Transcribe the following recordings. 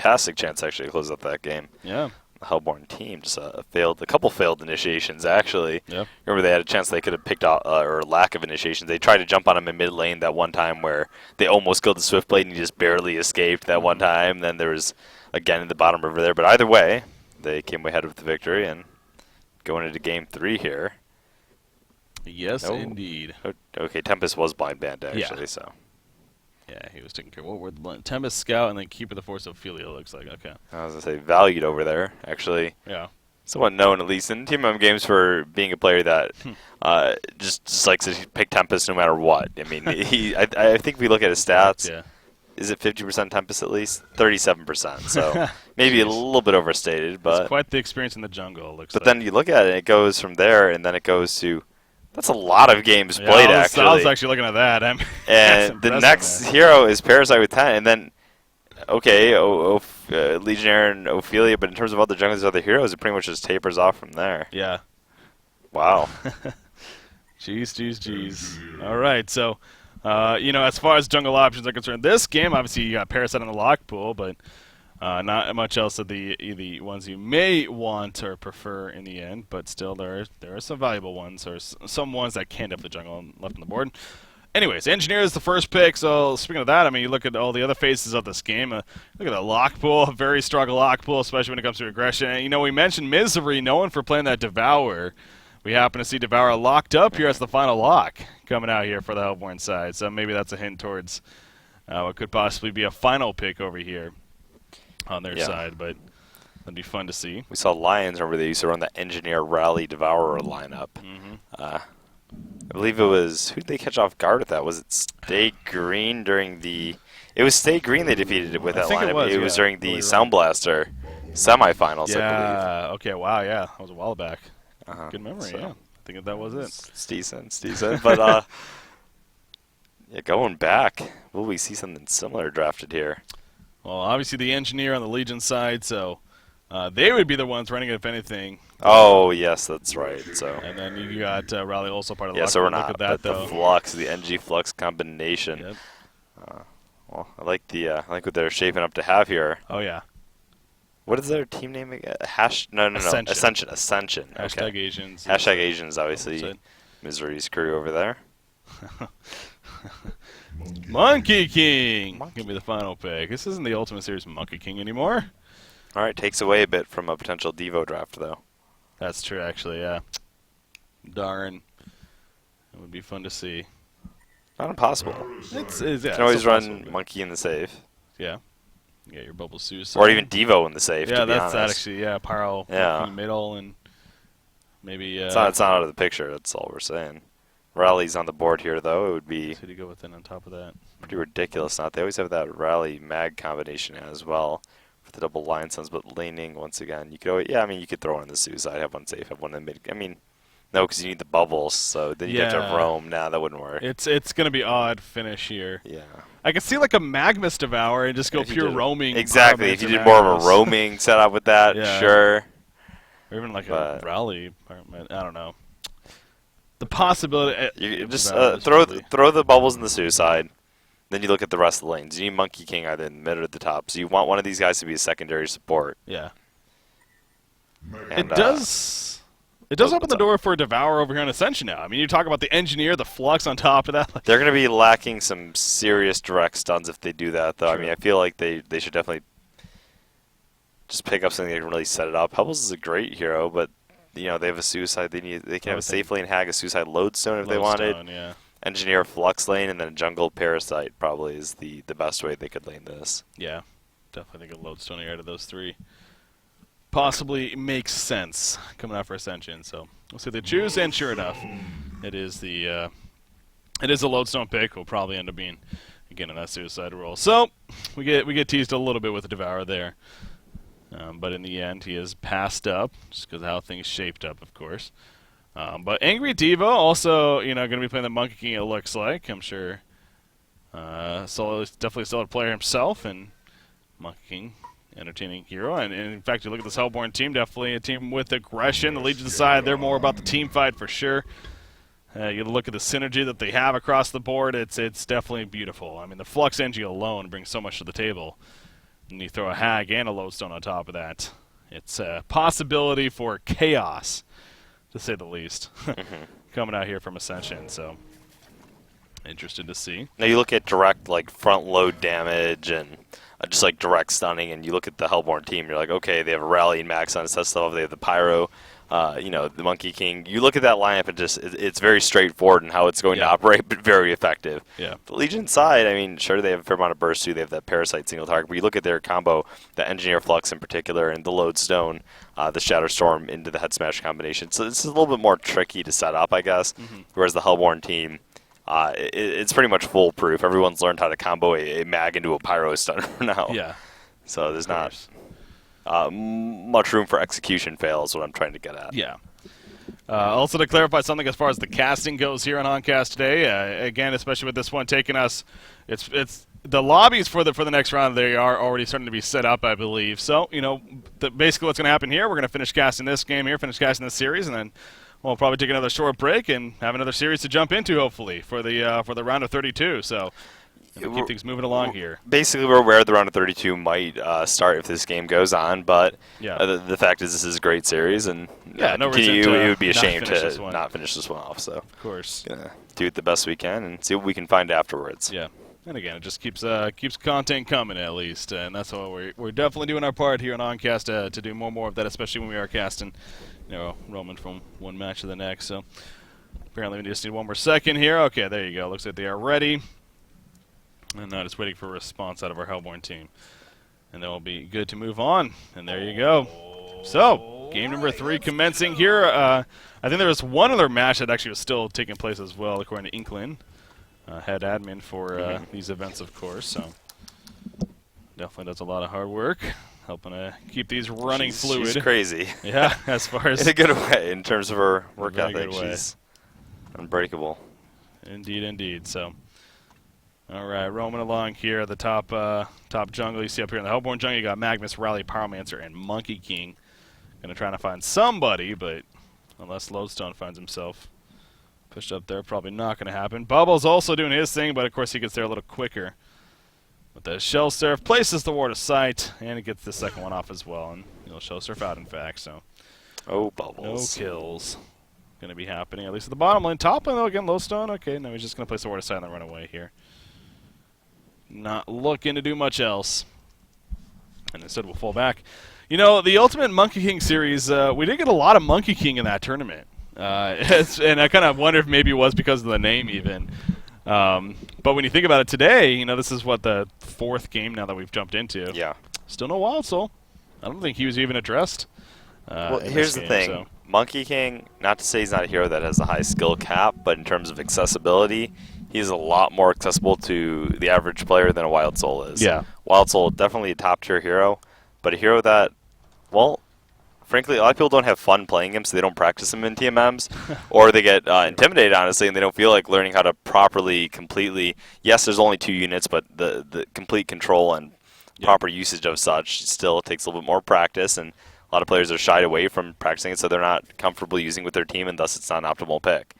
fantastic chance actually to close out that game. Yeah. The Hellborn team just a couple failed initiations actually. Yep. Remember they had a chance they could have picked out or lack of initiations. They tried to jump on him in mid lane that one time where they almost killed the Swiftblade and he just barely escaped that one time. Then there was again in the bottom river there, but either way they came away ahead with the victory and going into game 3 here. Yes, indeed. Okay, Tempest was blind banned actually, so. Yeah, he was taking care of what were the blind Tempest Scout and then Keeper the Force Ophelia looks like. Okay. I was gonna say valued over there, actually. Yeah. Somewhat known at least in Team M games for being a player that just likes to pick Tempest no matter what. I mean, I think if we look at his stats, is it 50% Tempest at least? 37%. So maybe a little bit overstated, but it's quite the experience in the jungle. It looks. But then you look at it, it goes from there, and then it goes to. That's a lot of games played, actually. I was actually looking at that. And the next hero is Parasite with 10, and then, okay, Legionnaire and Ophelia, but in terms of other jungles, other heroes, it pretty much just tapers off from there. Yeah. Wow. Jeez. All right, so, as far as jungle options are concerned, this game, obviously, you got Parasite in the lock pool, but not much else of the ones you may want or prefer in the end, but still there are some valuable ones or some ones that can up the jungle and left on the board. Anyways, Engineer is the first pick, so speaking of that, I mean, you look at all the other phases of this game. Look at the lock pool, a very strong lock pool, especially when it comes to aggression. And, we mentioned Misery, known for playing that Devour. We happen to see Devour locked up here as the final lock coming out here for the Hellborn side, so maybe that's a hint towards what could possibly be a final pick over here on their side, but that'd be fun to see. We saw Lions, remember they used to run the Engineer Rally Devourer lineup. I believe it was, who did they catch off guard with that? Was it Stay Green during the, it was Stay Green they defeated with that lineup. It was during the Sound Blaster semifinals, I believe. Okay, wow, yeah, that was a while back. Good memory, yeah. I think that was it. It's decent, but going back, will we see something similar drafted here? Well, obviously the Engineer on the Legion side, so they would be the ones running it if anything. Oh, yes, that's right. So. And then you got Raleigh also part of the lock. Yeah, so we're not. Look at that, though. The Flux, the NG Flux combination. Yep. Well, I like what they're shaping up to have here. Oh yeah. What is their team name again? No. Ascension. Hashtag okay. Asians. Hashtag Asians, obviously. Misery's crew over there. Monkey King! Give me the final pick. This isn't the Ultimate Series Monkey King anymore. All right, takes away a bit from a potential Devo draft, though. That's true, actually, yeah. Darn. It would be fun to see. Not impossible. You can always run Monkey in the safe. Yeah. Yeah, your Bubble Suicide. Or even Devo in the safe, to be that's honest. that, actually. Yeah, Pyro in the middle, and maybe... It's not out of the picture, that's all we're saying. Rally's on the board here, though. It would be to go within on top of that. Pretty ridiculous. They always have that Rally Mag combination as well for the double Lion Suns, but laning once again. You could always, you could throw one in the suicide, have one safe, have one in the mid. I mean, no, because you need the bubbles, so then you have to roam. Nah, that wouldn't work. It's going to be odd finish here. Yeah. I could see like a Magmus Devour and just go pure roaming. Exactly. If you did more of a roaming setup with that, sure. Or even like a Rally. I don't know. The possibility. You just throw the bubbles in the suicide. Then you look at the rest of the lanes. You need Monkey King either in the mid or at the top. So you want one of these guys to be a secondary support. Yeah. And, it does open the door for a Devour over here on Ascension now. I mean, you talk about the Engineer, the Flux on top of that. They're going to be lacking some serious direct stuns if they do that, though. True. I mean, I feel like they should definitely just pick up something that can really set it up. Pebbles is a great hero, but they have a suicide. They can have a safe lane hag, a suicide lodestone if they wanted. Yeah. Engineer Flux lane, and then a jungle Parasite probably is the best way they could lane this. Yeah, definitely think a lodestone out of those three possibly makes sense coming out for Ascension. So we'll see if they choose, and sure enough, it is a lodestone pick. Will probably end up being again in that suicide role. So we get teased a little bit with the Devourer there. But in the end, he is passed up, just because of how things shaped up, of course. But Angry Devo also, going to be playing the Monkey King, it looks like. I'm sure definitely a solid player himself, and Monkey King, entertaining hero. And in fact, you look at this Hellborn team, definitely a team with aggression. The Legion side, they're more about the team fight for sure. You look at the synergy that they have across the board, it's definitely beautiful. I mean, the Flux Engie alone brings so much to the table. And you throw a Hag and a Lodestone on top of that. It's a possibility for chaos, to say the least, coming out here from Ascension. So, interested to see. Now you look at direct like front load damage and just like direct stunning, and you look at the Hellborn team. You're like, okay, they have a rallying max on set stuff. They have the Pyro, the Monkey King. You look at that lineup and just it's very straightforward in how it's going to operate, but very effective. Yeah. The Legion side, I mean, sure they have a fair amount of burst too. They have that Parasite single target, but you look at their combo, the Engineer Flux in particular, and the Lodestone, the Shatter Storm into the Head Smash combination. So this is a little bit more tricky to set up, I guess. Whereas the Hellborn team, it's pretty much foolproof. Everyone's learned how to combo a mag into a Pyro Stunner now. Yeah. So there's not much room for execution fail is what I'm trying to get at. Yeah. Also to clarify something as far as the casting goes here on Oncast today, again, especially with this one taking us, it's the lobbies for the next round. They are already starting to be set up, I believe. So basically what's going to happen here, we're going to finish casting this game here, finish casting this series, and then we'll probably take another short break and have another series to jump into, hopefully, for the round of 32. So keep things moving along here. Basically, we're aware the round of 32 might start if this game goes on, but the fact is this is a great series, and no reason to it would be a shame to not not finish this one off. So of course, do it the best we can and see what we can find afterwards. Yeah. And again, it just keeps content coming at least, and that's why we're definitely doing our part here on Oncast to do more of that, especially when we are casting, roaming from one match to the next. So apparently we just need one more second here. Okay, there you go. Looks like they are ready, and now just waiting for a response out of our Hellborn team, and then we'll be good to move on. And there you go. So game number 3 commencing here. I think there was one other match that actually was still taking place as well, according to Inkling. Head admin for these events, of course, so definitely does a lot of hard work, helping to keep these running fluid. She's crazy. Yeah, as far as... in a good way, in terms of her work ethic. Good way. She's unbreakable. Indeed, indeed. So, all right, roaming along here at the top jungle. You see up here in the Hellborn jungle, you got Magnus, Rally, Pyromancer, and Monkey King. Gonna try to find somebody, but unless Lodestone finds himself pushed up there, probably not going to happen. Bubble's also doing his thing, but of course he gets there a little quicker. With the Shell Surf, places the ward of sight, and it gets the second one off as well. And he'll Shell Surf out, in fact, so. Oh, Bubbles. No kills going to be happening, at least at the bottom lane. Top lane, though, again, Lodestone. Okay, no, he's just going to place the ward of sight and then run away here. Not looking to do much else. And instead we'll fall back. The Ultimate Monkey King series, we did get a lot of Monkey King in that tournament. And I kind of wonder if maybe it was because of the name even. But when you think about it today, this is the 4th game now that we've jumped into. Yeah. Still no Wild Soul. I don't think he was even addressed. Well, here's the thing. So. Monkey King, not to say he's not a hero that has a high skill cap, but in terms of accessibility, he's a lot more accessible to the average player than a Wild Soul is. Yeah. Wild Soul, definitely a top-tier hero, but a hero that, well, frankly, a lot of people don't have fun playing him, so they don't practice him in TMMs, or they get intimidated, honestly, and they don't feel like learning how to properly, completely. Yes, there's only 2 units, but the complete control and proper usage of such still takes a little bit more practice, and a lot of players are shied away from practicing it, so they're not comfortable using with their team, and thus it's not an optimal pick.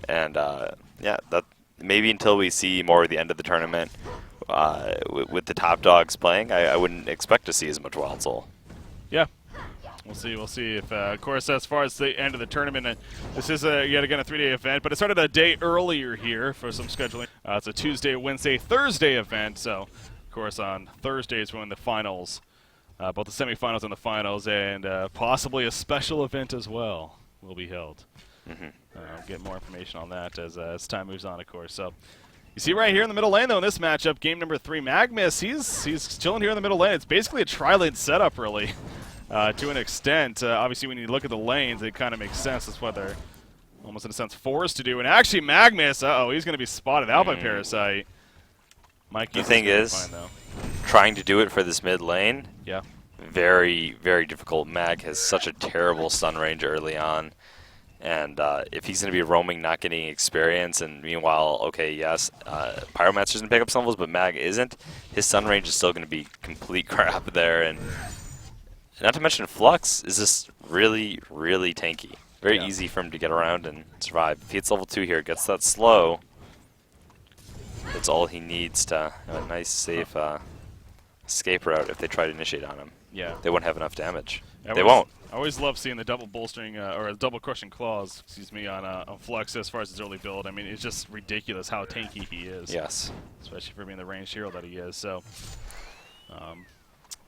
And that maybe until we see more at the end of the tournament with the top dogs playing, I wouldn't expect to see as much Wild Soul. Yeah. We'll see. We'll see if, of course, as far as the end of the tournament, this is yet again a 3-day event, but it started a day earlier here for some scheduling. It's a Tuesday, Wednesday, Thursday event. So, of course, on Thursdays when the finals, both the semifinals and the finals, and possibly a special event as well will be held. Get more information on that as time moves on, of course. So, you see right here in the middle lane, though, in this matchup, game number 3, Magnus, he's chilling here in the middle lane. It's basically a tri-lane setup, really. To an extent. Obviously, when you look at the lanes, it kind of makes sense. That's what they're almost, in a sense, forced to do. And actually, Magnus, he's going to be spotted out by Parasite. Mikey, the thing is, trying to do it for this mid lane, very, very difficult. Mag has such a terrible stun range early on. And if he's going to be roaming, not getting experience, and meanwhile, okay, yes, Pyromancer's going to pick up some levels, but Mag isn't, his stun range is still going to be complete crap there. And not to mention, Flux is just really, really tanky. Very easy for him to get around and survive. If he hits level 2 here, gets that slow, that's all he needs to have a nice, safe escape route if they try to initiate on him. Yeah. They won't have enough damage. I They won't. I always love seeing the double bolstering or double crushing claws, excuse me, on Flux as far as his early build. I mean, it's just ridiculous how tanky he is. Yes. Especially for being the ranged hero that he is. So,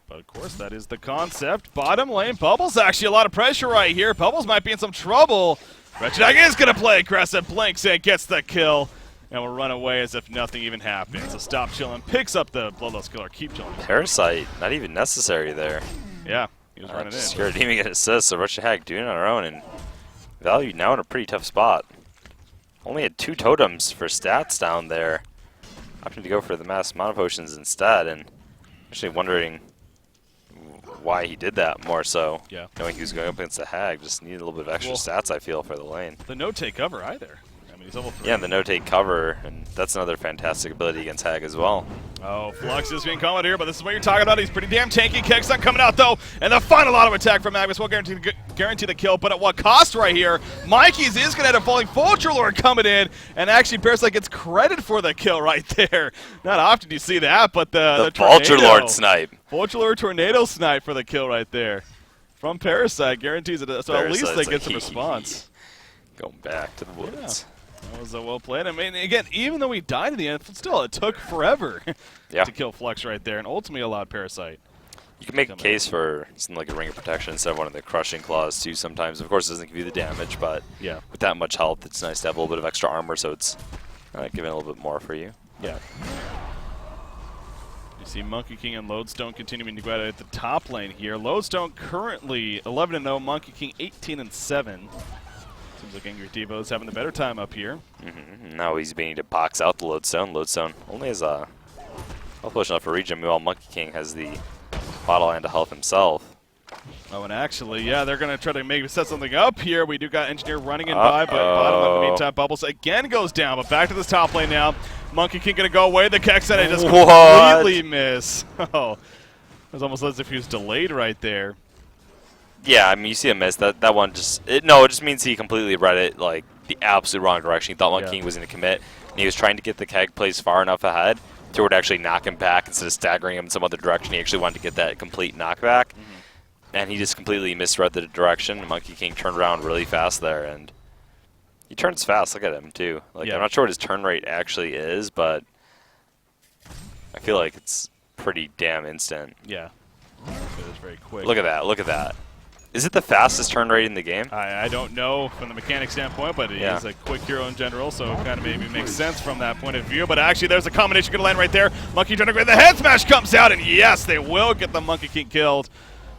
but of course, that is the concept. Bottom lane, Bubbles actually a lot of pressure right here. Bubbles might be in some trouble. Wretched Egg is going to play aggressive. Blinks it, gets the kill, and will run away as if nothing even happened. So stop chilling, picks up the Bloodlust Killer, keep chilling. Parasite, not even necessary there. Yeah, he was running in. Scared didn't even get assist, so Wretched Hag doing it on her own, and Value now in a pretty tough spot. Only had 2 totems for stats down there. Opting to go for the mass mana potions instead, and actually wondering why he did that more so. Yeah. Knowing he was going up against the Hag, just needed a little bit of extra stats, I feel, for the lane. The no-take cover either. I mean, he's level 3. Yeah, and the no-take cover, and that's another fantastic ability against Hag as well. Oh, Flux is being called here, but this is what you're talking about. He's pretty damn tanky. Kickstun coming out, though, and the final auto attack from Magnus will guarantee the kill, but at what cost right here? Mikey's is going to end up falling. Vulture Lord coming in, and actually Parasite gets credit for the kill right there. Not often do you see that, but the Vulture Lord snipe. Vulture Lord Tornado snipe for the kill right there. From Parasite, guarantees it. So at least they get some response. Going back to the woods. Yeah. That was well played. I mean, again, even though he died in the end, still, it took forever to kill Flux right there, and ultimately allowed Parasite. You can make a case for something like a Ring of Protection instead of one of the Crushing Claws, too, sometimes. Of course, it doesn't give you the damage, but with that much health, it's nice to have a little bit of extra armor, so it's giving a little bit more for you. Yeah. You see Monkey King and Lodestone continuing to go at the top lane here. Lodestone currently 11-0, Monkey King 18-7. Seems like Angry Devo's having the better time up here. Now he's beginning to box out the Lodestone. Lodestone only has a health potion enough for region. Meanwhile, Monkey King has the bottle and a health himself. Oh, and actually, yeah, they're going to try to maybe set something up here. We do got Engineer running in by, but bottom in the meantime, Bubbles again goes down. But back to this top lane now. Monkey King going to go away. The Kex and just completely miss. Oh, it was almost as if he was delayed right there. Yeah, I mean, you see a miss. That one just it just means he completely read it like the absolute wrong direction. He thought Monkey King was going to commit, and he was trying to get the keg placed far enough ahead to where it actually knock him back instead of staggering him in some other direction. He actually wanted to get that complete knockback, and he just completely misread the direction. Monkey King turned around really fast there, and he turns fast. Look at him too. Like I'm not sure what his turn rate actually is, but I feel like it's pretty damn instant. Yeah, it was very quick. Look at that! Look at that! Is it the fastest turn rate in the game? I don't know from the mechanic standpoint, but he's a quick hero in general, so it kind of maybe makes sense from that point of view. But actually, there's a combination going to land right there. Monkey trying to grab the head smash comes out, and yes, they will get the Monkey King killed.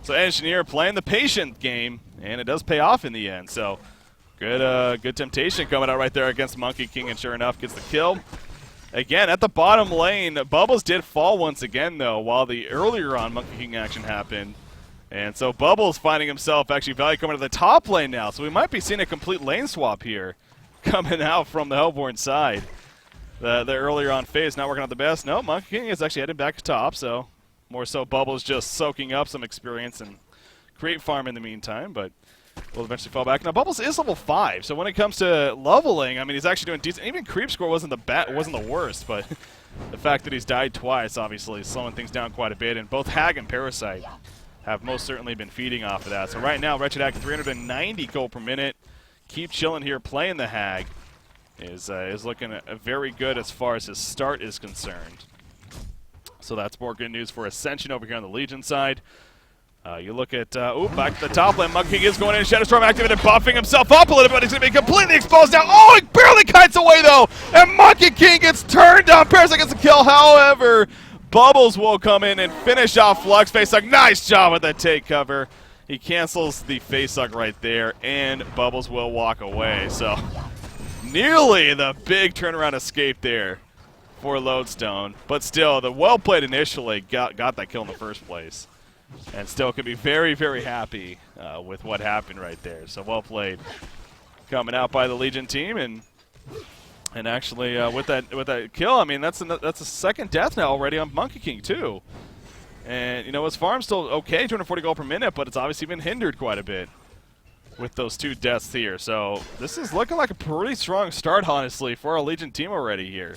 So Engineer playing the patient game, and it does pay off in the end. So good temptation coming out right there against Monkey King, and sure enough, gets the kill. Again, at the bottom lane, Bubbles did fall once again, though, while the earlier on Monkey King action happened. And so Bubbles finding himself actually Value coming to the top lane now. So we might be seeing a complete lane swap here coming out from the Hellborn side. The earlier on phase not working out the best. No, Monkey King is actually headed back to top. So more so Bubbles just soaking up some experience and create farm in the meantime. But will eventually fall back. Now Bubbles is level 5. So when it comes to leveling, I mean, he's actually doing decent. Even creep score wasn't the worst. But the fact that he's died twice obviously is slowing things down quite a bit. And both Hag and Parasite have most certainly been feeding off of that. So right now, Wretched Hag 390 gold per minute. Keep chilling here, playing the Hag. Is looking very good as far as his start is concerned. So that's more good news for Ascension over here on the Legion side. You look at, back to the top lane. Monkey King is going in, Shadowstorm activated, buffing himself up a little bit. He's going to be completely exposed now. Oh, he barely kites away, though. And Monkey King gets turned down. Parasite gets the kill, however. Bubbles will come in and finish off Flux. Facehug, nice job with that take cover. He cancels the facehug right there, and Bubbles will walk away. So nearly the big turnaround escape there for Lodestone. But still, the well-played initially got that kill in the first place. And still could be very, very happy with what happened right there. So well played coming out by the Legion team. And actually, with that kill, I mean, that's a second death now already on Monkey King, too. And, you know, his farm's still okay, 240 gold per minute, but it's obviously been hindered quite a bit with those 2 deaths here. So this is looking like a pretty strong start, honestly, for our Legion team already here,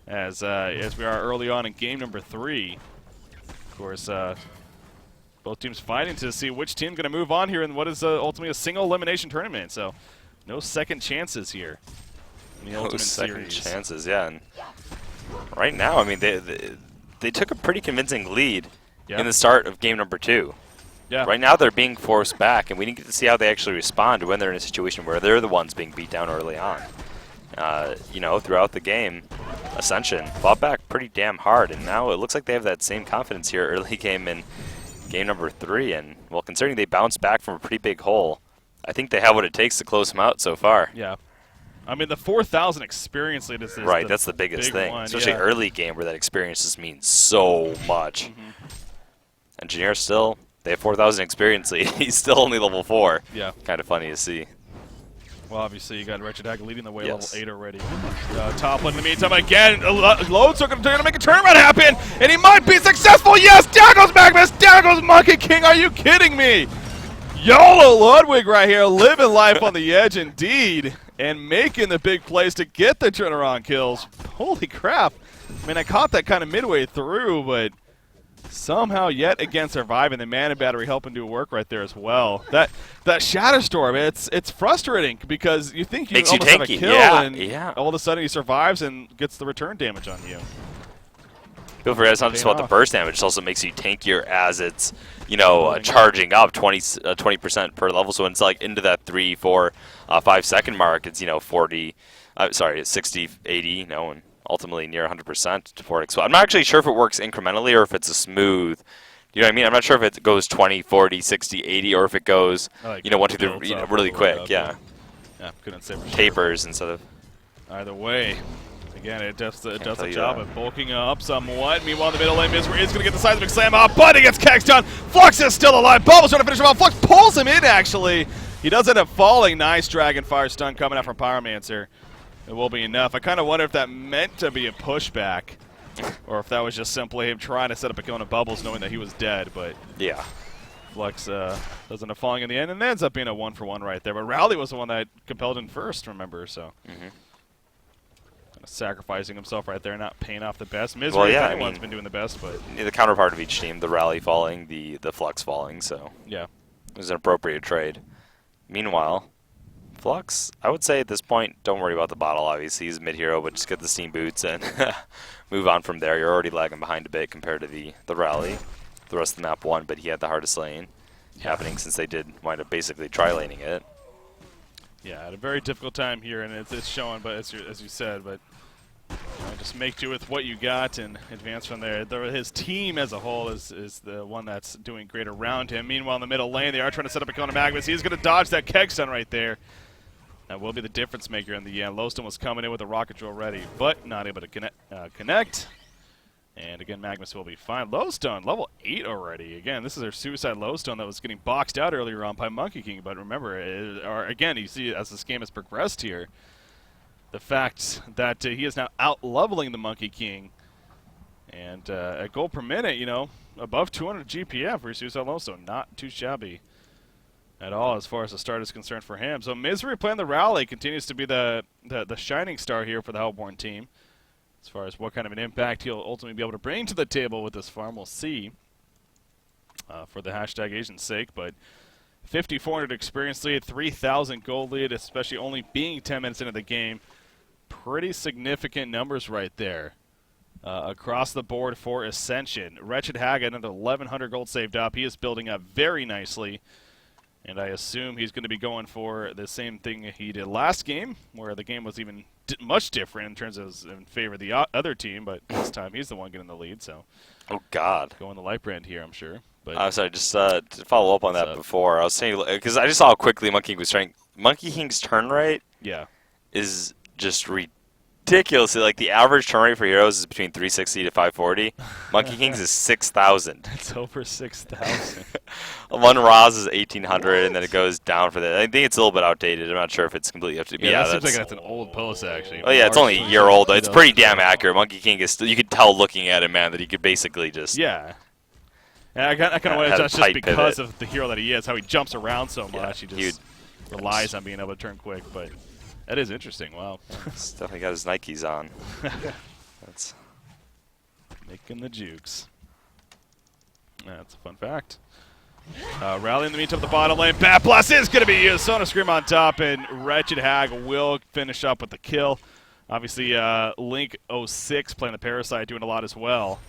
as we are early on in game number 3. Of course, both teams fighting to see which team going to move on here in what is ultimately a single elimination tournament. So, no second chances here in the Ultimate second Series. chances, yeah. And right now, I mean, they took a pretty convincing lead in the start of game number 2. Yeah. Right now, they're being forced back, and we didn't get to see how they actually respond when they're in a situation where they're the ones being beat down early on. You know, throughout the game, Ascension fought back pretty damn hard, and now it looks like they have that same confidence here early game in game number 3. And, well, considering they bounced back from a pretty big hole, I think they have what it takes to close them out so far. Yeah. I mean, the 4,000 experience lead is right, that's the biggest thing. One, especially early game where that experience just means so much. Engineer still, they have 4,000 experience lead. He's still only level 4. Yeah. Kind of funny to see. Well, obviously, you got Wretched Hack leading the way, level 8 already. Top one in the meantime, again, Loads are going to make a turnaround happen, and he might be successful. Yes, down goes Magnus, down goes Monkey King. Are you kidding me? YOLO Ludwig right here, living life on the edge indeed, and making the big plays to get the turnaround kills. Holy crap. I mean, I caught that kind of midway through, but somehow yet again surviving. The mana battery helping do work right there as well. That Shadow Storm, it's frustrating because you think you Makes almost you have a tanky. kill, and all of a sudden he survives and gets the return damage on you. Don't forget, it's not just about the burst damage, it also makes you tankier as it's, you know, charging up 20% per level. So when it's like into that 3, 4, 5 second mark, it's, you know, 40, sorry, 60, 80, you know, and ultimately near 100% to 4x. So I'm not actually sure if it works incrementally or if it's a smooth, you know what I mean? I'm not sure if it goes 20, 40, 60, 80, or if it goes, you know, 1, 2, 3, you know, really quick, yeah. Yeah, couldn't say for sure. Tapers instead of... Either way. Again, it does the job of bulking up somewhat. Meanwhile, in the middle lane, Misery is going to get the seismic slam off, but he gets kegs done. Flux is still alive. Bubble's trying to finish him off. Flux pulls him in, actually. He does end up falling. Nice Dragonfire stun coming out from Pyromancer. It will be enough. I kind of wonder if that meant to be a pushback, or if that was just simply him trying to set up a kill on Bubbles, knowing that he was dead. But yeah, Flux does end up falling in the end, and ends up being a 1-for-1 right there. But Rowley was the one that compelled him first, remember? So. Sacrificing himself right there, not paying off the best. Misery, well, yeah, anyone's been doing the best, but the counterpart of each team, the Rally falling, the Flux falling, so yeah, it was an appropriate trade. Meanwhile, Flux, I would say at this point, don't worry about the bottle. Obviously, he's mid-hero, but just get the steam boots and move on from there. You're already lagging behind a bit compared to the Rally. The rest of the map won, but he had the hardest lane happening since they did wind up basically tri-laning it. Yeah, had a very difficult time here, and it's showing, but as you said, but just make do with what you got and advance from there. His team as a whole is the one that's doing great around him. Meanwhile, in the middle lane, they are trying to set up a kill on Magnus. He's going to dodge that keg stun right there. That will be the difference maker in the end. Lowstone was coming in with a rocket drill ready, but not able to connect. And again, Magnus will be fine. Lowstone, level 8 already. Again, this is their suicide Lowstone that was getting boxed out earlier on by Monkey King. But remember, again, you see as this game has progressed here, the fact that he is now out-leveling the Monkey King. And at gold per minute, you know, above 200 GPM for suicide Lowstone. Not too shabby at all as far as the start is concerned for him. So Misery playing the Rally continues to be the shining star here for the Hellborn team. As far as what kind of an impact he'll ultimately be able to bring to the table with this farm, we'll see for the hashtag Asian's sake. But 5,400 experience lead, 3,000 gold lead, especially only being 10 minutes into the game. Pretty significant numbers right there across the board for Ascension. Wretched Hag another 1,100 gold saved up. He is building up very nicely. And I assume he's going to be going for the same thing he did last game, where the game was even much different in terms of in favor of the other team, but this time he's the one getting the lead. So, oh God, going the light brand here, I'm sure. But I'm sorry, just to follow up on that before, I was saying because I just saw how quickly Monkey King was trying. Monkey King's turn rate, is just ridiculous. Like the average turn rate for heroes is between 360 to 540. Monkey King's is 6,000. It's over 6,000. One Roz is 1,800, and then it goes down for that. I think it's a little bit outdated. I'm not sure if it's completely up to. Yeah, that seems like that's an old post actually. Oh yeah, it's only a year old. It's pretty damn accurate. Monkey King is still, you could tell looking at him, man, that he could basically just And I kind of wonder that's just because of the hero that he is, how he jumps around so much. He just relies on being able to turn quick, but that is interesting. Wow. He's definitely got his Nikes on. That's making the jukes. That's a fun fact. Rally in the meantime at the bottom lane. Bat Blast is going to be used. Sona Scream on top, and Wretched Hag will finish up with the kill. Obviously, Link06 playing the Parasite doing a lot as well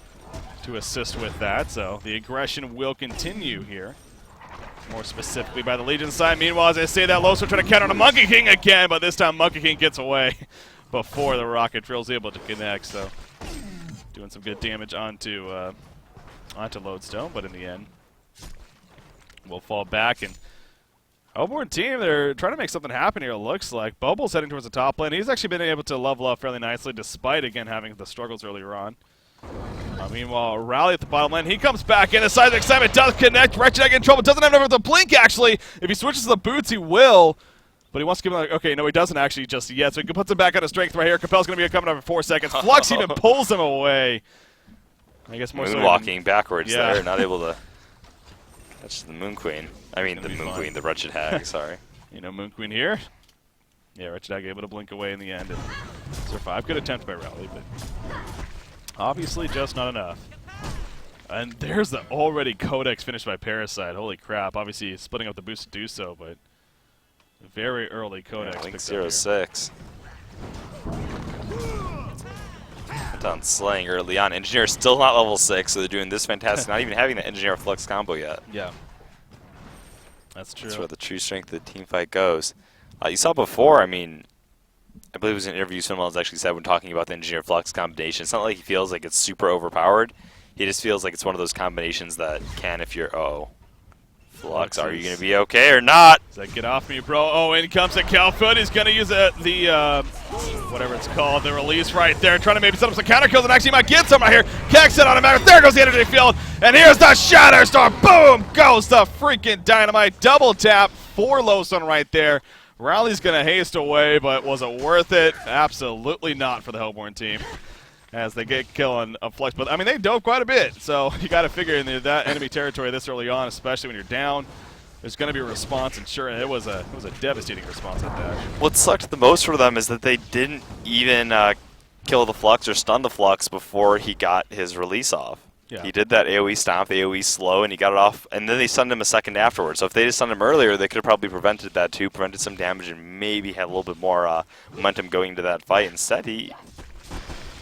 to assist with that. So the aggression will continue here. More specifically by the Legion side. Meanwhile, as I say that, Loso trying to counter on a Monkey King again, but this time Monkey King gets away before the Rocket Drill's able to connect. So doing some good damage onto Lodestone, but in the end, we'll fall back. And Hellborn team, they're trying to make something happen here, it looks like. Bubble's heading towards the top lane. He's actually been able to level up fairly nicely, despite, again, having the struggles earlier on. Meanwhile, Rally at the bottom lane. He comes back in. The Seismic Excitement does connect. Wretched Egg in trouble. Doesn't have enough to blink, actually. If he switches to the boots, he will. But he wants to give him, like, okay, no, he doesn't actually just yet. So he puts him back on his strength right here. Capel's going to be coming up in 4 seconds. Flux even pulls him away. I guess more Moonwalking so backwards there. Not able to catch the Moon Queen. I mean, the Moon Queen, the Wretched Hag, sorry. You know, Moon Queen here. Yeah, Wretched Hag able to blink away in the end and survive. Good attempt by Rally, but obviously just not enough. And there's the already Codex finished by Parasite. Holy crap. Obviously he's splitting up the boost to do so, but very early Codex. Yeah, Link 06. On slaying early on. Engineer still not level 6, so they're doing this fantastic, not even having the Engineer Flux combo yet. Yeah. That's true. That's where the true strength of the team fight goes. You saw before, I mean, I believe it was an interview someone else actually said when talking about the Engineer Flux combination. It's not like he feels like it's super overpowered. He just feels like it's one of those combinations that can, if you're, Flux, are you going to be okay or not? Does that get off me, bro? Oh, in comes the Calfoot. He's going to use the whatever it's called, the release right there, trying to maybe set up some counter kills, and actually might get some right here. Keks it on him. There goes the energy field, and here's the Shatter Storm. Boom goes the freaking dynamite. Double tap for Lowstone right there. Rally's going to haste away, but was it worth it? Absolutely not for the Hellborn team, as they get killing a Flux. But, I mean, they dove quite a bit, so you got to figure in that enemy territory this early on, especially when you're down, there's going to be a response, and sure, it was a devastating response at that. What sucked the most for them is that they didn't even kill the Flux or stun the Flux before he got his release off. Yeah. He did that AoE stomp, AoE slow, and he got it off, and then they stunned him a second afterwards. So if they just stunned him earlier, they could have probably prevented that too, prevented some damage, and maybe had a little bit more momentum going into that fight. Instead, he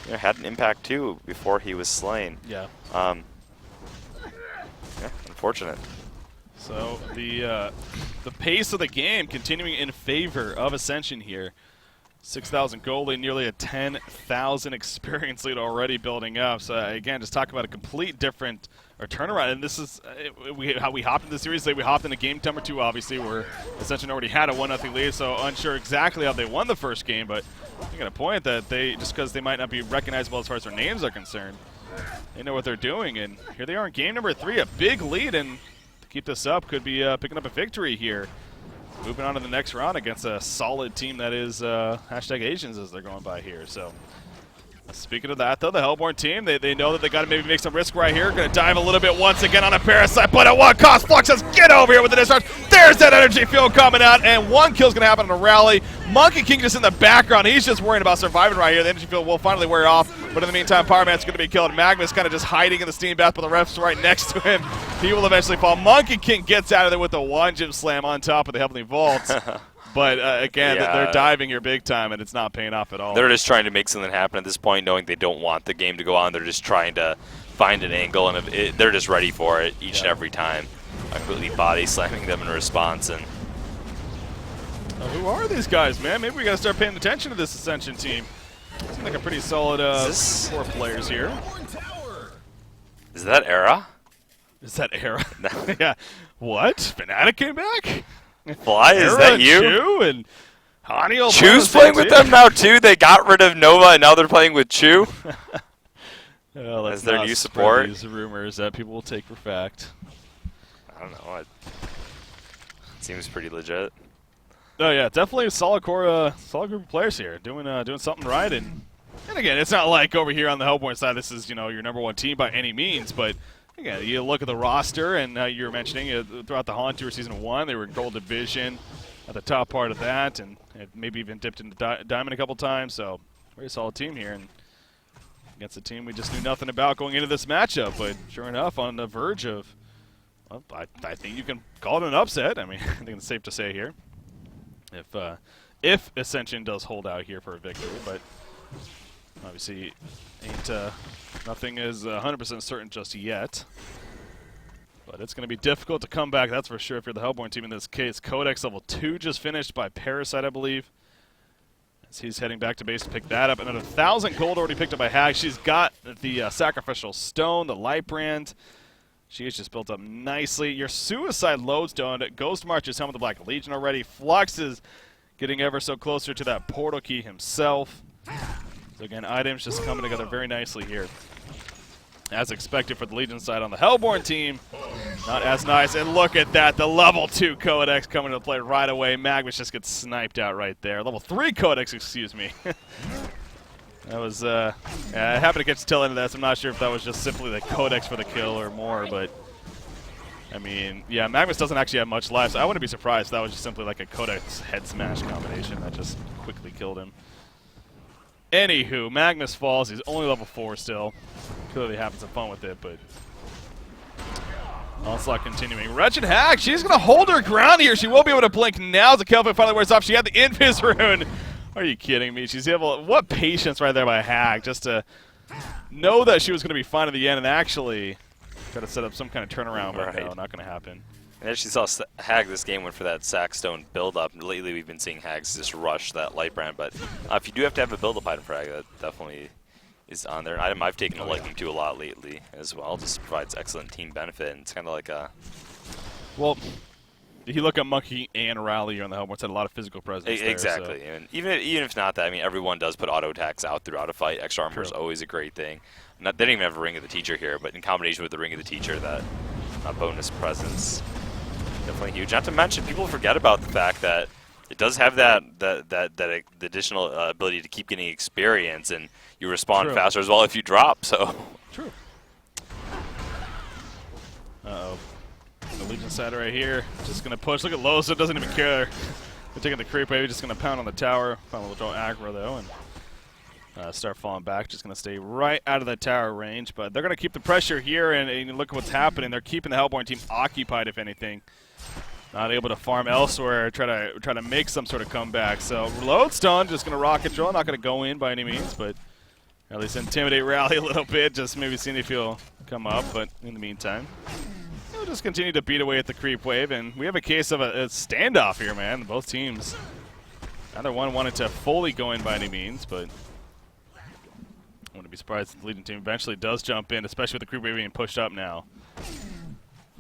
had an impact too before he was slain. Yeah. Yeah, unfortunate. So the pace of the game continuing in favor of Ascension here. 6,000 gold lead, nearly a 10,000 experience lead already building up. So again, just talk about a complete different turnaround. And this is how we hopped into the series. We hopped into game number 2, obviously, where Ascension already had a 1-0 lead. So unsure exactly how they won the first game, but I got a point that they, just because they might not be recognizable as far as their names are concerned, they know what they're doing. And here they are in game number 3, a big lead, and to keep this up, could be picking up a victory here. Moving on to the next round against a solid team that is hashtag Asians as they're going by here. So, speaking of that, though, the Hellborn team, they know that they got to maybe make some risk right here. Going to dive a little bit once again on a Parasite, but at what cost? Flux says, get over here with the discharge. There's that energy field coming out, and one kill's going to happen on a rally. Monkey King just in the background. He's just worrying about surviving right here. The energy field will finally wear off, but in the meantime, Power Man's going to be killed. Magnus kind of just hiding in the steam bath, but the ref's right next to him. He will eventually fall. Monkey King gets out of there with a one-gem slam on top of the Heavenly Vaults. But again, they're diving here big time, and it's not paying off at all. They're just trying to make something happen at this point, knowing they don't want the game to go on. They're just trying to find an angle, and they're just ready for it each and every time. Completely body slamming them in response. And who are these guys, man? Maybe we got to start paying attention to this Ascension team. Seems like a pretty solid 4 players here. Is that Era? Is that Era? Yeah. What? Fnatic came back? Fly, is that you? Chu and Haniel. Chu's playing with them now too. They got rid of Nova and now they're playing with Chu. As their new support. These rumors that people will take for fact. I don't know. It seems pretty legit. Oh yeah, definitely a solid core, solid group of players here, doing something right. And again, it's not like over here on the Hellborn side, this is your #1 team by any means, but. Again, you look at the roster, and you were mentioning throughout the Holland Tour Season 1, they were in Gold Division at the top part of that, and maybe even dipped into Diamond a couple times. So, very solid team here. And against a team we just knew nothing about going into this matchup. But sure enough, on the verge of, well, I think you can call it an upset. I mean, I think it's safe to say here. If Ascension does hold out here for a victory, but obviously nothing is 100% certain just yet. But it's going to be difficult to come back, that's for sure, if you're the Hellborn team in this case. Codex level 2 just finished by Parasite, I believe. As he's heading back to base to pick that up. Another 1,000 gold already picked up by Hag. She's got the Sacrificial Stone, the Light Brand. She is just built up nicely. Your Suicide Lodestone. Ghost March is home with the Black Legion already. Flux is getting ever so closer to that portal key himself. So again, items just coming together very nicely here. As expected for the Legion side on the Hellborn team. Not as nice. And look at that. The level 2 Codex coming into play right away. Magnus just gets sniped out right there. Level 3 Codex, excuse me. That was, I happened to catch the tail end of that, so I'm not sure if that was just simply the Codex for the kill or more, but I mean, yeah, Magnus doesn't actually have much life, so I wouldn't be surprised if that was just simply like a Codex head smash combination that just quickly killed him. Anywho, Magnus falls. He's only level 4 still. Clearly having some fun with it, but onslaught continuing. Wretched Hag, she's going to hold her ground here. She won't be able to blink now as the Kelvin finally wears off. She had the Invis rune. Are you kidding me? She's able. What patience right there by Hag, just to know that she was going to be fine at the end and actually try to set up some kind of turnaround. But no, not going to happen. And as you saw, Hag this game went for that Sackstone build-up. Lately, we've been seeing Hags just rush that Light Brand, but if you do have to have a build-up item for Hag, that definitely is on there. An item I've taken a liking to a lot lately as well. Just provides excellent team benefit, and it's kind of like a... Well, if you look at Monkey and Rally on the Hellborn, had a lot of physical presence exactly. There, so. And even if not that, I mean, everyone does put auto attacks out throughout a fight. Extra armor is always a great thing. They didn't even have a Ring of the Teacher here, but in combination with the Ring of the Teacher, that bonus presence... definitely huge. Not to mention, people forget about the fact that it does have that additional ability to keep getting experience, and you respawn faster as well if you drop. So true. The Legion side right here, just gonna push. Look at Loza, doesn't even care. They're taking the creep wave, just gonna pound on the tower. Finally, will draw aggro though, and start falling back. Just gonna stay right out of the tower range, but they're gonna keep the pressure here, and look at what's happening. They're keeping the Hellborn team occupied, if anything. Not able to farm elsewhere, try to make some sort of comeback. So Lodestone just gonna rocket drill, not gonna go in by any means, but at least intimidate Rally a little bit, just maybe seeing if he'll come up. But in the meantime, we'll just continue to beat away at the creep wave, and we have a case of a standoff here, man. Both teams, neither one wanted to fully go in by any means, but I wouldn't be surprised if the leading team eventually does jump in, especially with the creep wave being pushed up now.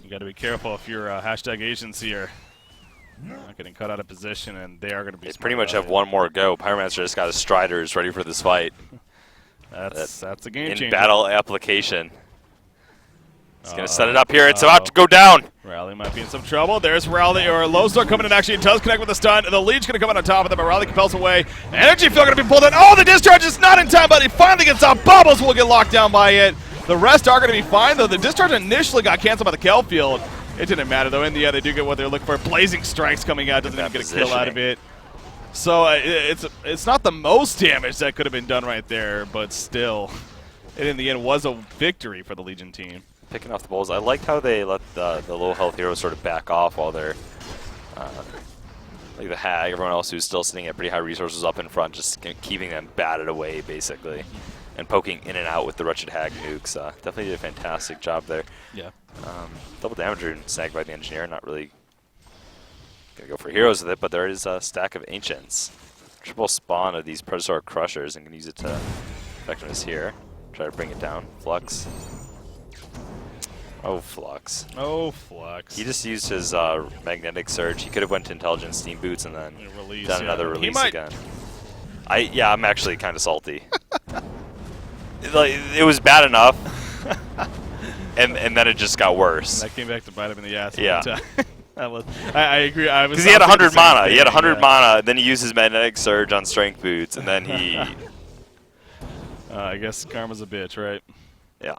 You got to be careful if you're hashtag agency here. Not getting cut out of position, and they are going to be. They pretty much have one more go. Pyromancer just got his Striders ready for this fight. That's a game changer. In battle application. He's going to set it up here. It's about to go down. Rally might be in some trouble. There's Rally, or Lowstar coming in. Actually, it does connect with the stun. The lead's going to come out on top of them, but Rally compels away. Energy field going to be pulled in. Oh, the discharge is not in time, but he finally gets out. Bubbles will get locked down by it. The rest are going to be fine, though. The discharge initially got canceled by the Kel field. It didn't matter, though. In the end, they do get what they're looking for. Blazing Strikes coming out. Doesn't even get a kill out of it. So it's not the most damage that could have been done right there, but still, it in the end was a victory for the Legion team. Picking off the balls. I liked how they let the low health heroes sort of back off while they're like the Hag, everyone else who's still sitting at pretty high resources up in front, just keeping them batted away basically, and poking in and out with the Wretched Hag nukes. Definitely did a fantastic job there. Yeah. Double damage and snagged by the Engineer. Not really gonna go for heroes with it, but there is a stack of Ancients. Triple spawn of these Predator Crushers, and can use it to effectiveness here. Try to bring it down. Flux. Oh, Flux. Oh, Flux. He just used his Magnetic Surge. He could have went to Intelligent Steam Boots and then done another release again. Yeah, I'm actually kind of salty. It was bad enough, and then it just got worse. And that came back to bite him in the ass. Yeah. I agree. Because he had 100 mana. He had 100 mana, then he used his Magnetic Surge on Strength Boots, and then he... I guess karma's a bitch, right? Yeah.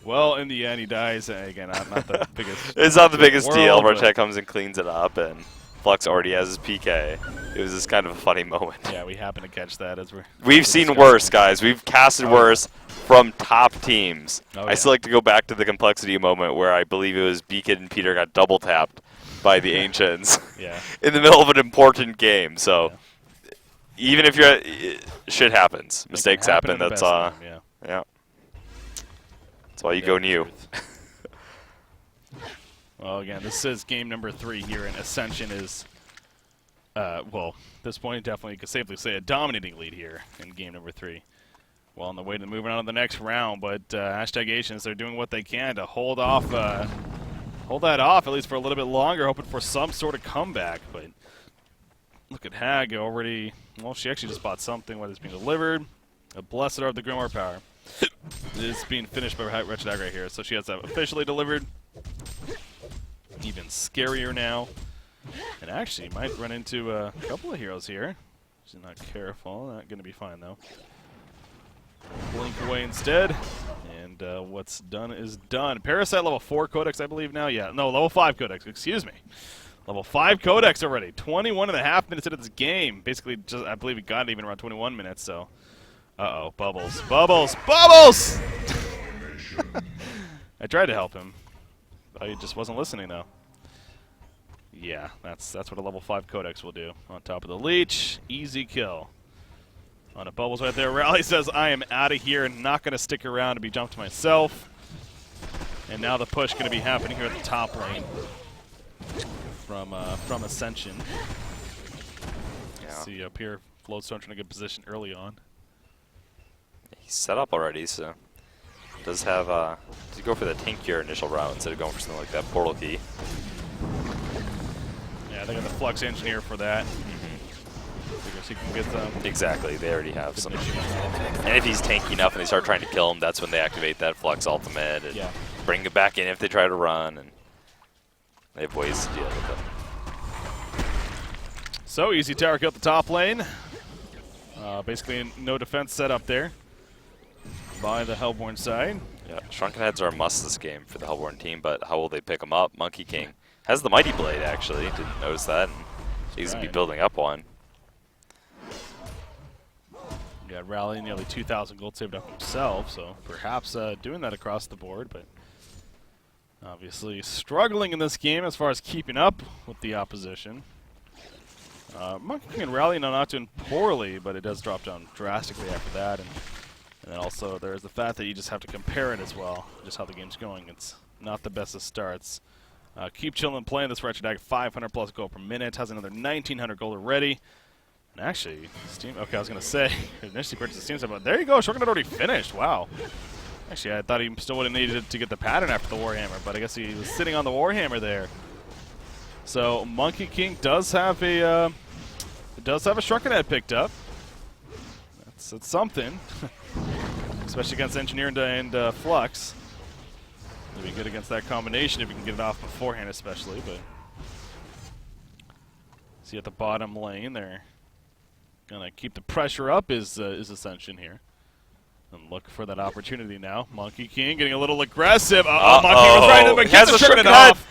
Well, in the end, he dies. Again, not the biggest. It's not the biggest deal. Roche comes and cleans it up, and Flux already has his PK. It was just kind of a funny moment. Yeah, we happened to catch that as We've seen worse, guys. We've casted worse from top teams. Oh, I still like to go back to the complexity moment where I believe it was Beacon and Peter got double tapped by the Ancients in the middle of an important game. So even if you're, shit happens, mistakes happen. That's yeah. That's why you go new. Well, again, this is game number 3 here, and Ascension is, well, at this point, definitely you could safely say a dominating lead here in game number 3. Well, on the way to moving on to the next round, but hashtag Asians, they're doing what they can to hold off, hold that off at least for a little bit longer, hoping for some sort of comeback. But look at Hag already. Well, she actually just bought something. What is being delivered? A Blessed Art of the Grimoire Power. It is being finished by Wretched Hag right here, so she has that officially delivered. Even scarier now. And actually might run into a couple of heroes here. She's not careful. Not going to be fine, though. Blink away instead. And what's done is done. Parasite level 4 Codex, I believe now. Yeah, no, level 5 Codex. Excuse me. Level 5 Codex already. 21.5 minutes into this game. Basically, just I believe we got it even around 21 minutes, so. Uh-oh. Bubbles. Bubbles! Bubbles! I tried to help him. He just wasn't listening, though. Yeah, that's what a level 5 Codex will do. On top of the leech, easy kill. On a Bubbles right there. Rally says, I am out of here, not going to stick around to be jumped myself. And now the push going to be happening here at the top lane from Ascension. Yeah. See up here, Floatstone trying to get position early on. He's set up already, so does have to go for the tankier initial route instead of going for something like that portal key. Yeah, they got the Flux Engineer for that. Figures he can get them. Exactly, they already have some. And if he's tanky enough and they start trying to kill him, that's when they activate that Flux ultimate and bring it back in if they try to run, and they have ways to deal with them. So easy tower kill at the top lane. Basically no defense set up there by the Hellborn side. Yeah, Shrunken Heads are a must this game for the Hellborn team, but how will they pick them up? Monkey King has the Mighty Blade, actually. Didn't notice that. And he's going to be building up one. Got Rally nearly 2,000 gold saved up himself, so perhaps doing that across the board, but obviously struggling in this game as far as keeping up with the opposition. Monkey King and Rally not doing poorly, but it does drop down drastically after that. And then also there's the fact that you just have to compare it as well, just how the game's going. It's not the best of starts. Keep chilling playing this Wretched Hag, 500 plus gold per minute, has another 1,900 gold already. And actually, Steam, okay, I was going to say, initially purchased the Steam stuff, but there you go, Shrunken had already finished, wow. Actually, I thought he still would have needed to get the pattern after the Warhammer, but I guess he was sitting on the Warhammer there. So Monkey King does have a Shrunken Head picked up. That's something, especially against Engineer and Flux. It'll be good against that combination if you can get it off beforehand, especially. But see at the bottom lane, they're gonna keep the pressure up. Is Ascension here? And look for that opportunity now. Monkey King getting a little aggressive. Monkey King was right in, but gets it off.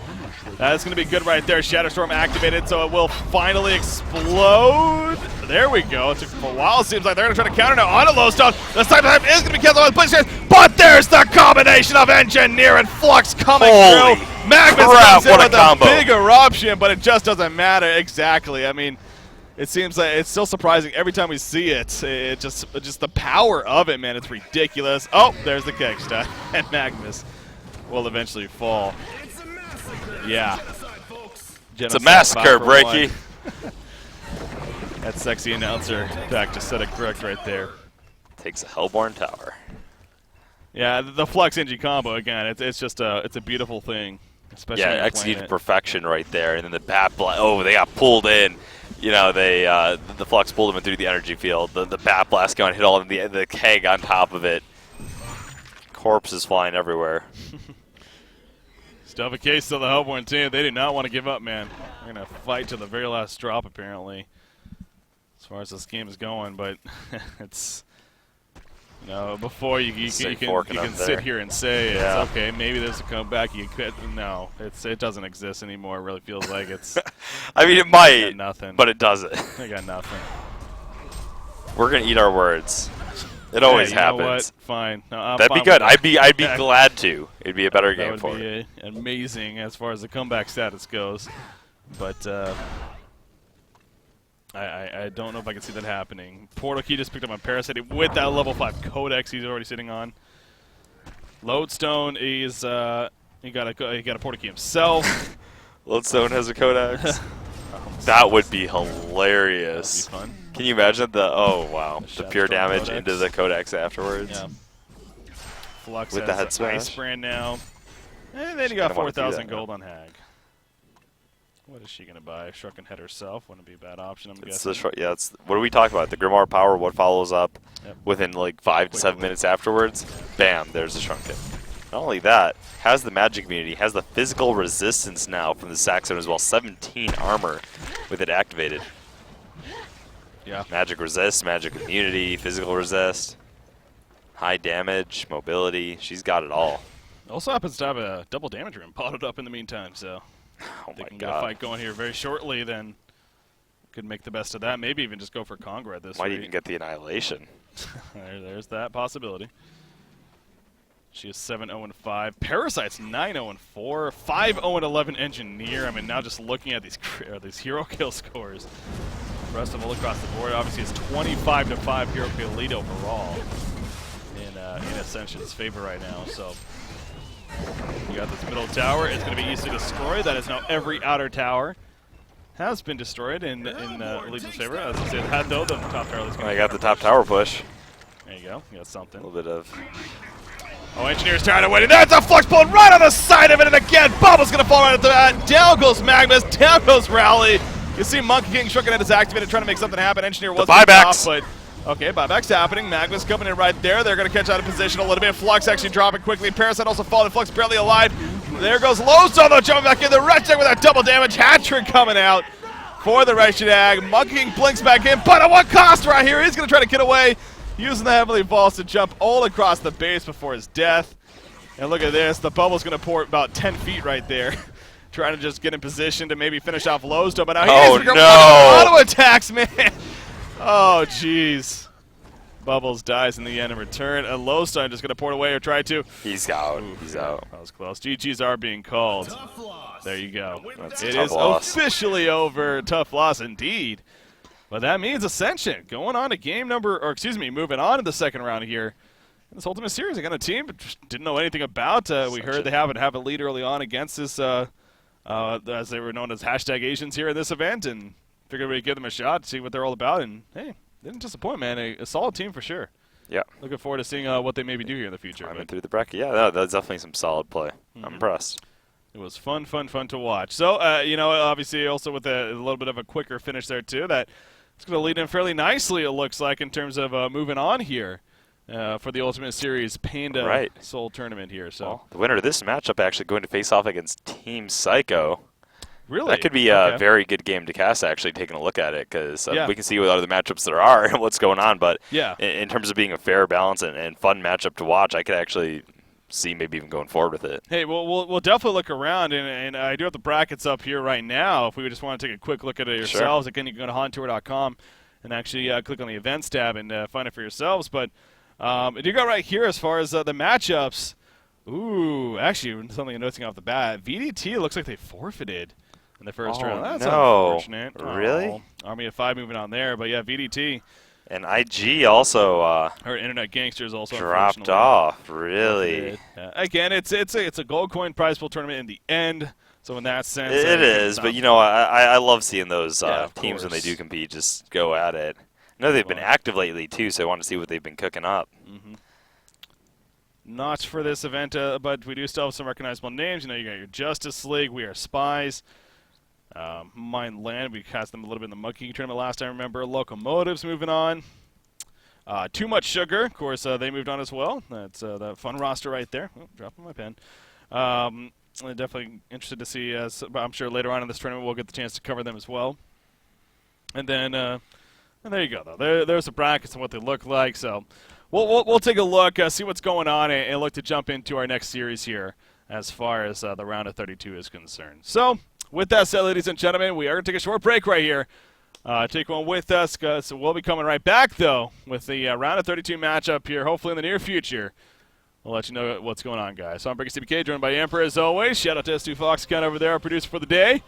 That's going to be good right there. Shadow Storm activated, so it will finally explode. There we go. It took a while. It seems like they're going to try to counter now on a low stone. The side time is going to be canceled on the place, but there's the combination of Engineer and Flux coming through. Magnus comes in with a big eruption, but it just doesn't matter exactly. I mean, it seems like it's still surprising every time we see it. It just the power of it, man. It's ridiculous. Oh, there's the Kegstad, and Magnus will eventually fall. Yeah. It's a massacre, Breaky. That sexy announcer back to set it correct right there. Takes a Hellborn Tower. Yeah, the Flux Engie combo again. It's just it's a beautiful thing, especially executed perfection right there, and then the bat. Oh, they got pulled in. You know, they the Flux pulled them in through the energy field. The bat blast going hit all of the keg on top of it. Corpses flying everywhere. Still have a case of the Hellborn team. They did not want to give up, man. They're going to fight to the very last drop, apparently, as far as this game is going. But it's You know, before you can there. sit here and say Yeah. it's okay, maybe there's a comeback. You could no, it doesn't exist anymore. It really feels like it's. I mean, it might, nothing. but it doesn't. I got nothing. We're gonna eat our words. It always you know happens. what? Fine. No, I'm That'd be fine good. with that. I'd be glad to. It'd be a better game for it. That would be amazing as far as the comeback status goes, but I don't know if I can see that happening. Portal Key just picked up on Parasite with that level 5 Codex he's already sitting on. Lodestone is he got a Portal Key himself. Lodestone has a Codex. That would be hilarious. That'd be fun. Can you imagine the pure damage Codex. into the Codex afterwards? Yeah. Flux With has the head smash. Ice Brand now. And then you got 4,000 gold on Hag. What is she going to buy? Shrunken Head herself wouldn't be a bad option, I'm guessing. What are we talking about? The Grimoire Power, what follows up Yep. within like 5 to 7 minutes afterwards? Bam, there's the Shrunken. Not only that, has the magic immunity, has the physical resistance now from the Saxon as well. 17 armor with it activated. Yeah. Magic resist, magic immunity, physical resist, high damage, mobility. She's got it all. Also happens to have a double damage room potted up in the meantime, so Oh they my can get a god. fight going here very shortly, then could make the best of that. Maybe even just go for Congra at this Might rate. even get the annihilation. There's that possibility. She is 7-0-5. Parasite's 9-0-4. 5-0-11 Engineer. I mean, now just looking at these hero kill scores, the rest of them all across the board. Obviously, it's 25-5 hero kill lead overall in Ascension's favor right now. So you got this middle tower. It's going to be easily destroyed. That is now every outer tower has been destroyed in Legion's favor. As I said, that though, the top tower is going to. I got the top tower push. There you go. You got something. A little bit of. Oh, Engineer's tired of waiting. That's a Flux pulled right on the side of it, and again, Bubble's going to fall right at that. Down goes Magnus. Down goes Rally. You see Monkey King Shrunken Head is activated, trying to make something happen. Engineer was buybacks. off, but okay, buybacks happening. Magnus coming in right there. They're going to catch out of position a little bit. Flux actually dropping quickly. Parasite also falling. Flux barely alive. There goes Lowstone, though, jumping back in. The Red Check with that double damage. Hat-trick coming out for the Wretched Hag. Monkey King blinks back in, but at what cost right here? He's going to try to get away, using the Heavenly Vaults to jump all across the base before his death. And look at this. The bubble's going to pour about 10 feet right there. Trying to just get in position to maybe finish off Lowstone, but now he's going to auto attacks, man. Oh, jeez. Bubbles dies in the end in return. And Lowstone just going to pour it away or try to. He's out. Ooh, He's out. That was close. GGs are being called. There you go. That's a It tough is loss. officially over. Tough loss indeed. But that means Ascension going on to moving on to the second round here. This Ultimate Series, they got a team but just didn't know anything about. We heard they have a lead early on against this, as they were known as #Asians here in this event, and figured we'd give them a shot to see what they're all about. And hey, didn't disappoint, man. A solid team for sure. Yeah. Looking forward to seeing what they maybe do here in the future. Climbing through the bracket. Yeah, no, that's definitely some solid play. I'm impressed. It was fun to watch. So, obviously also with a little bit of a quicker finish there too, that it's going to lead in fairly nicely, it looks like, in terms of moving on here. For the Ultimate Series Pandasoul tournament here. So well, the winner of this matchup actually going to face off against Team Psycho. Really? That could be a very good game to cast, actually, taking a look at it, because we can see what other matchups there are and what's going on. But in terms of being a fair, balance, and fun matchup to watch, I could actually see maybe even going forward with it. Hey, well, we'll definitely look around, and I do have the brackets up here right now. If we just want to take a quick look at it yourselves, again, you can go to HauntTour.com and actually click on the events tab and find it for yourselves. But you got right here as far as the matchups. Ooh, actually, something I'm noticing off the bat. VDT looks like they forfeited in the first round. That's unfortunate. Really? Army of 5 moving on there, but yeah, VDT. And IG also Her Internet Gangsters also dropped off. Really? Again, it's a gold coin prize pool tournament in the end. So in that sense, it is. But I love seeing those teams when they course. do compete just go at it. I know they've been active lately, too, so I want to see what they've been cooking up. Not for this event, but we do still have some recognizable names. You got your Justice League, We Are Spies, Mind Land. We cast them a little bit in the Monkey tournament last time, I remember. Locomotives moving on. Too Much Sugar, of course, they moved on as well. That's that fun roster right there. Oh, dropping my pen. I'm definitely interested to see, I'm sure later on in this tournament we'll get the chance to cover them as well. And then... and there you go, though. There's the brackets and what they look like. So we'll take a look, see what's going on, and look to jump into our next series here as far as the round of 32 is concerned. So, with that said, ladies and gentlemen, we are going to take a short break right here. Take one with us, because we'll be coming right back, though, with the round of 32 matchup here, hopefully in the near future. We'll let you know what's going on, guys. So I'm Breaker CBK, joined by Emperor, as always. Shout out to S2 Fox, over there, our producer for the day.